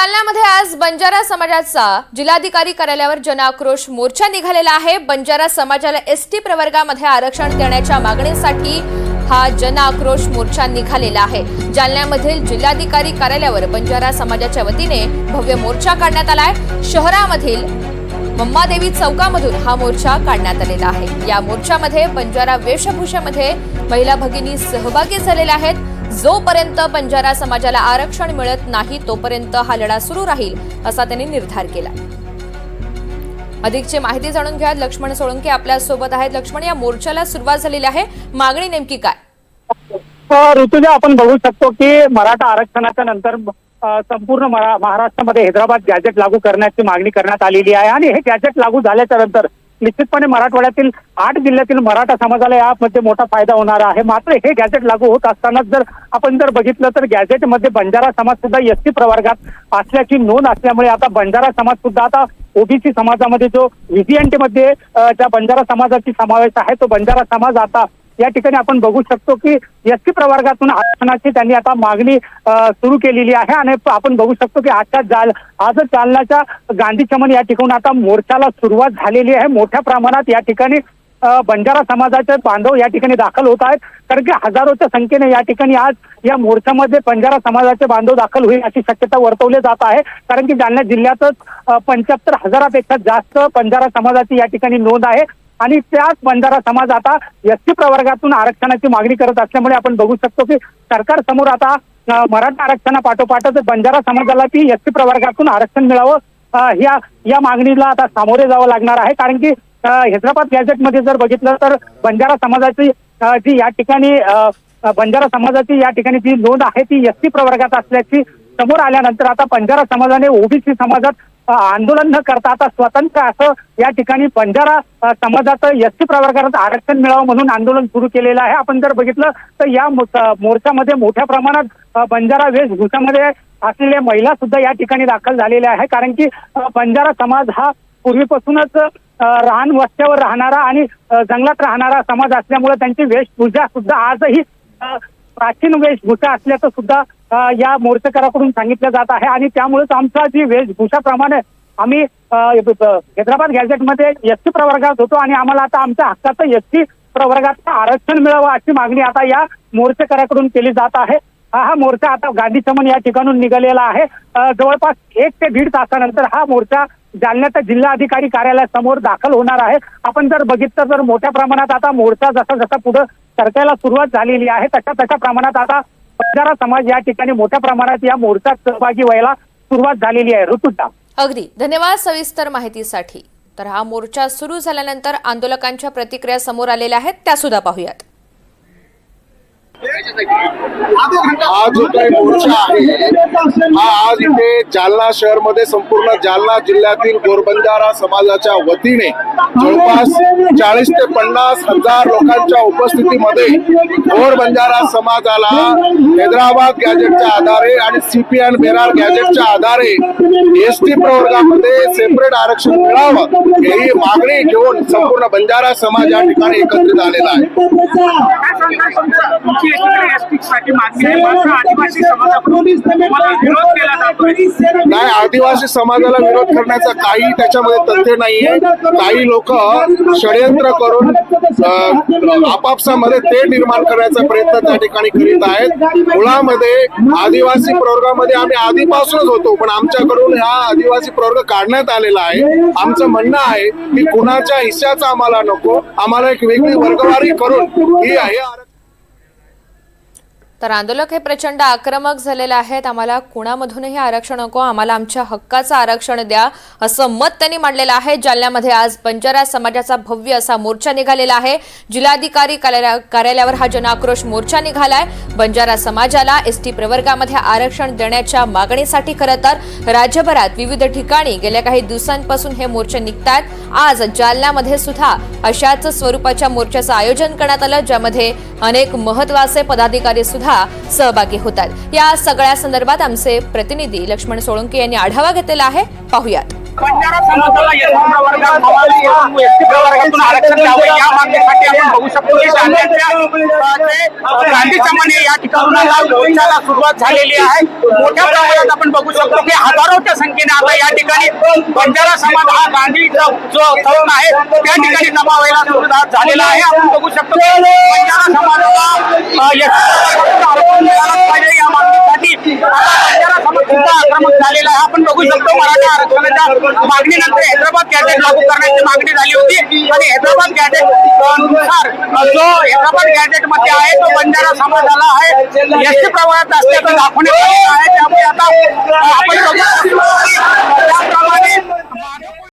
जालन्यामध्ये आज बंजारा समाजाचा जिल्हाधिकारी कार्यालयावर जनआक्रोश मोर्चा निघालेला आहे। बंजारा समाजाला एसटी प्रवर्गामध्ये आरक्षण देण्याच्या मागणीसाठी हा जनआक्रोश मोर्चा निघालेला आहे। जालन्यामधील जिल्हाधिकारी कार्यालयावर बंजारा समाजाच्या वतीने भव्य मोर्चा काढण्यात आलाय। शहरामधील मम्मादेवी चौकामधून हा मोर्चा काढण्यात आलेला आहे। या मोर्चामध्ये बंजारा वेशभूषेमध्ये महिला भगिनी सहभागी झालेल्या आहेत। जोपर्यंत बंजारा समाजाला आरक्षण मिळत नाही तोपर्यंत हा लढा सुरू राहील असा त्यांनी निर्धार केला। अधिकची माहिती जाणून घ्या, लक्ष्मण सोळंके आपल्या सोबत आहेत। लक्ष्मण, या मोर्चाला सुरुवात झालेली आहे, मागणी नेमकी काय? ऋतुजा, आपण बघू शकतो की मराठा आरक्षणाच्या नंतर संपूर्ण महाराष्ट्रामध्ये हैदराबाद गॅजेट लागू करण्याची मागणी करण्यात आलेली आहे आणि हे गॅजेट लागू झाल्याच्या नंतर निश्चितपणे मराठवाड्यातील 8 जिल्ह्यातील मराठा समाजाला यामध्ये मोठा फायदा होणार आहे। मात्र हे गॅजेट लागू होत असतानाच आपण बघितलं तर गॅजेटमध्ये बंजारा समाज सुद्धा एसटी प्रवर्गात असल्याची नोंद असल्यामुळे आता बंजारा समाज सुद्धा आता ओबीसी समाजामध्ये जो व्हीसीएनटी मध्ये ज्या बंजारा समाजाची समावेश आहे तो बंजारा समाज आता या ठिकाणी आपण बघू शकतो की एसटी प्रवर्गातून आरक्षणाची त्यांनी आता मागणी सुरू केलेली आहे आणि आपण बघू शकतो की आजच जालन्याच्या गांधी चमन या ठिकाणी आता मोर्चाला सुरुवात झालेली आहे। मोठ्या प्रमाणात या ठिकाणी बंजारा समाजाचे बांधव या ठिकाणी दाखल होत आहेत, कारण की हजारोच्या संख्येने या ठिकाणी आज या मोर्चामध्ये बंजारा समाजाचे बांधव दाखल होईल अशी शक्यता वर्तवली जात आहे। कारण की जालना जिल्ह्यातच 75,000पेक्षा जास्त बंजारा समाजाची या ठिकाणी नोंद आहे आणि त्याच बंजारा समाज आता एसटी प्रवर्गातून आरक्षणाची मागणी करत असल्यामुळे आपण बघू शकतो की सरकार समोर आता मराठा आरक्षणापाठोपाठच बंजारा समाजाला ती एसटी प्रवर्गातून आरक्षण मिळावं या मागणीला आता सामोरे जावं लागणार आहे। कारण की हैदराबाद गॅजेटमध्ये जर बघितलं तर बंजारा समाजाची जी या ठिकाणी बंजारा समाजाची या ठिकाणी जी नोंद आहे ती एसटी प्रवर्गात असल्याची समोर आल्यानंतर आता बंजारा समाजाने ओबीसी समाजात आंदोलन न करता आता स्वतंत्र असं या ठिकाणी बंजारा समाजाचं एसटी प्रवर्गात आरक्षण मिळावं म्हणून आंदोलन सुरू केलेलं आहे। आपण जर बघितलं तर या मोर्चामध्ये मोठ्या प्रमाणात बंजारा वेशभूषामध्ये असलेल्या महिला सुद्धा या ठिकाणी दाखल झालेल्या आहे। कारण की बंजारा समाज हा पूर्वीपासूनच रान वस्त्यावर राहणारा आणि जंगलात राहणारा समाज असल्यामुळे त्यांची वेशभूषा सुद्धा आजही प्राचीन वेशभूषा असल्याचं सुद्धा या मोर्चेकऱ्याकडून सांगितलं जात आहे आणि त्यामुळेच आमचा जी वेशभूषाप्रमाणे आम्ही हैदराबाद गॅजेटमध्ये एसटी प्रवर्गात होतो आणि आम्हाला आता आमच्या हक्काचं एसटी प्रवर्गात आरक्षण मिळावं अशी मागणी आता या मोर्चेकऱ्याकडून केली जात आहे। हा मोर्चा आता गांधी चमन या ठिकाणून निघालेला आहे। जवळपास 1 ते 1.5 तासानंतर हा मोर्चा जालन्याच्या जिल्हाधिकारी कार्यालयासमोर दाखल होणार आहे। आपण जर बघितलं तर मोठ्या प्रमाणात आता मोर्चा जसा पुढे सरकायला सुरुवात झालेली आहे तशा प्रमाणात आता बंजारा समाज या ठिकाणी मोठ्या प्रमाणात या मोर्चात सहभागी व्हायला सुरुवात झालेली आहे। ऋतुजा, अगदी धन्यवाद सविस्तर माहितीसाठी। तर हा मोर्चा सुरू झाल्यानंतर आंदोलकांच्या प्रतिक्रिया समोर आलेल्या आहेत, त्या सुद्धा पाहूयात। हा जो काही मोर्चा आहे हा आज इथे जालना शहर मध्ये संपूर्ण जालना जिल्ह्यातील गोरबंजारा समाजाच्या वतीने जवळपास 40 ते 50 हजार लोकांच्या उपस्थितीमध्ये गोरबंजारा समाजाला हैदराबाद गॅजेटच्या आधारे आणि सीपीएन बेरार गॅजेटच्या आधारे एसटी प्रवर्गामध्ये सेपरेट आरक्षण मिळावं ही मागणी घेऊन संपूर्ण बंजारा समाज या ठिकाणी एकत्रित आलेला आहे। नाही, आदिवासी समाजाला विरोध करण्याचा काही त्याच्यामध्ये तथ्य नाहीये। काही लोक षडयंत्र करून आपापसामध्ये ते निर्माण करण्याचा प्रयत्न त्या ठिकाणी करीत आहेत। मुळामध्ये आदिवासी प्रवर्गामध्ये आम्ही आधीपासूनच होतो, पण आमच्याकडून हा आदिवासी प्रवर्ग काढण्यात आलेला आहे। आमचं म्हणणं आहे की कुणाच्या हिस्साचा आम्हाला नको, आम्हाला एक वेगळी वर्गवारी करून ही आहे। तर आंदोलक हे प्रचंड आक्रमक झालेले आहेत। आम्हाला कुणामधूनही आरक्षण नको, आम्हाला आमच्या हक्काचं आरक्षण द्या असं मत त्यांनी मांडलेलं आहे। जालन्यामध्ये आज बंजारा समाजाचा भव्य असा मोर्चा निघालेला आहे। जिल्हाधिकारी कार्यालयावर हा जनआक्रोश मोर्चा निघालाय। बंजारा समाजाला एसटी प्रवर्गामध्ये आरक्षण देण्याच्या मागणीसाठी खरं तर राज्यभरात विविध ठिकाणी गेल्या काही दिवसांपासून हे मोर्चे निघतात। आज जालन्यामध्ये सुद्धा अशाच स्वरूपाच्या मोर्चाचं आयोजन करण्यात आलं, ज्यामध्ये अनेक महत्त्वाचे पदाधिकारी सुद्धा सहभागी होतात। या सगळ्या संदर्भात आमचे प्रतिनिधी लक्ष्मण सोळंके यांनी आढावा घेतलेला आहे, पाहूयात। बंजारा समाजाला एसटी प्रवर्गात हवा, एसटी प्रवर्गातून आरक्षण द्यावे या मागणीसाठी आपण बघू शकतो की गांधी चमने या ठिकाणी मोर्चाला सुरुवात झालेली आहे. मोठ्या प्रमाणात आपण बघू शकतो की हजारोच्या संख्येने आता या ठिकाणी बंजारा समाज हा गांधीचा जो तरुण आहे त्या ठिकाणी जमा व्हायला सुरुवात झालेला आहे. आपण बघू शकतो की बंजारा समाजाला आरक्षण मिळालं पाहिजे या मागणीसाठी बंजारा समाज सुद्धा आक्रमक झालेला आहे. आपण बघू शकतो मराठा आरक्षणाच्या मागणीनंतर हैदराबाद गॅजेट लागू करण्याची मागणी झाली होती आणि हैदराबाद गॅजेट नुसार जो हैदराबाद गॅजेट मध्ये आहे तो बंजारा समाजाला आहे एसटी प्रवर्गात असल्याचं दाखवण्यात आलेलं आहे. त्यामुळे आता आपण बघू शकतो